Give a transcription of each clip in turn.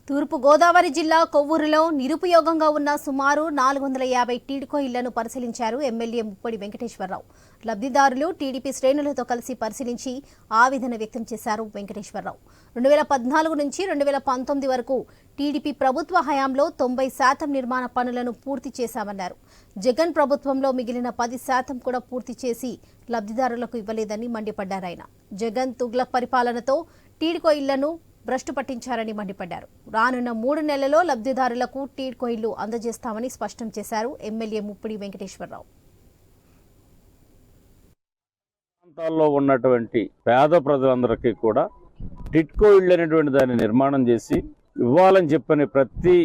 తూర్పు గోదావరి జిల్లా కొవ్వూరులో నిరుపయోగంగా ఉన్న సుమారు 450 టీడీకో ఇళ్లను పరిశీలించారు ఎమ్మెల్యే ముప్పడి వెంకటేశ్వరరావు. లబ్ధిదారులు టీడీపీ శ్రేణులతో కలిసి పరిశీలించి ఆవేదన వ్యక్తం చేశారు వెంకటేశ్వరరావు. 2014 నుంచి 2019 వరకు టీడీపీ ప్రభుత్వ హయాంలో 90% నిర్మాణ పనులను పూర్తి చేశామన్నారు. జగన్ ప్రభుత్వంలో మిగిలిన 10% కూడా పూర్తి చేసి లబ్ధిదారులకు ఇవ్వలేదని మండిపడ్డారు ఆయన. జగన్ తుగ్లక్ పరిపాలనతో టీడీకో ఇళ్లను భ్రష్టు పట్టించారని మండిపడ్డారు. రానున్న 3 నెలల్లో లబ్ధిదారులకు టీడీకో ఇళ్లు అందజేస్తామని స్పష్టం చేశారు ఎమ్మెల్యే ముప్పిడి వెంకటేశ్వరరావు. ప్రాంతాల్లో ఉన్నటువంటి పేద ప్రజలందరికీ కూడా టిడ్కో ఇళ్ళు అనేటువంటి దాన్ని నిర్మాణం చేసి ఇవ్వాలని చెప్పని ప్రతి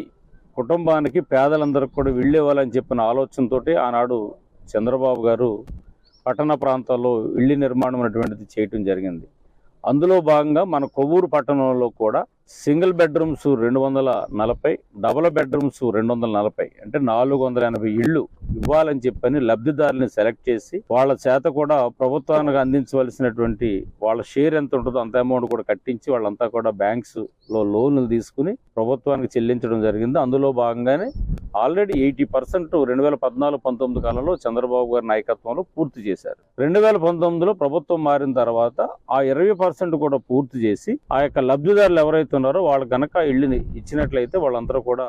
కుటుంబానికి పేదలందరికీ కూడా ఇళ్ళు ఇవ్వాలని చెప్పిన ఆలోచనతోటి ఆనాడు చంద్రబాబు గారు పట్టణ ప్రాంతాల్లో ఇళ్ళు నిర్మాణం అనేటువంటిది చేయటం జరిగింది. అందులో భాగంగా మన కొవ్వూరు పట్టణంలో కూడా సింగిల్ బెడ్రూమ్స్ 240, డబుల్ బెడ్రూమ్స్ 240 అంటే 480 ఇళ్ళు ఇవ్వాలని చెప్పని లబ్ధిదారుని సెలెక్ట్ చేసి వాళ్ళ చేత కూడా ప్రభుత్వానికి అందించవలసినటువంటి వాళ్ళ షేర్ ఎంత ఉంటుందో అంత అమౌంట్ కూడా కట్టించి వాళ్ళంతా కూడా బ్యాంక్స్ లో లోన్లు తీసుకుని ప్రభుత్వానికి చెల్లించడం జరిగింది. అందులో భాగంగానే ఆల్రెడీ 80% 2014-19 కాలంలో చంద్రబాబు గారి నాయకత్వంలో పూర్తి చేశారు. 2019లో ప్రభుత్వం మారిన తర్వాత ఆ 20% కూడా పూర్తి చేసి ఆ యొక్క లబ్ధిదారులు ఎవరైతే ఉన్నారో వాళ్ళు కనుక ఇళ్ళని ఇచ్చినట్లయితే వాళ్ళందరూ కూడా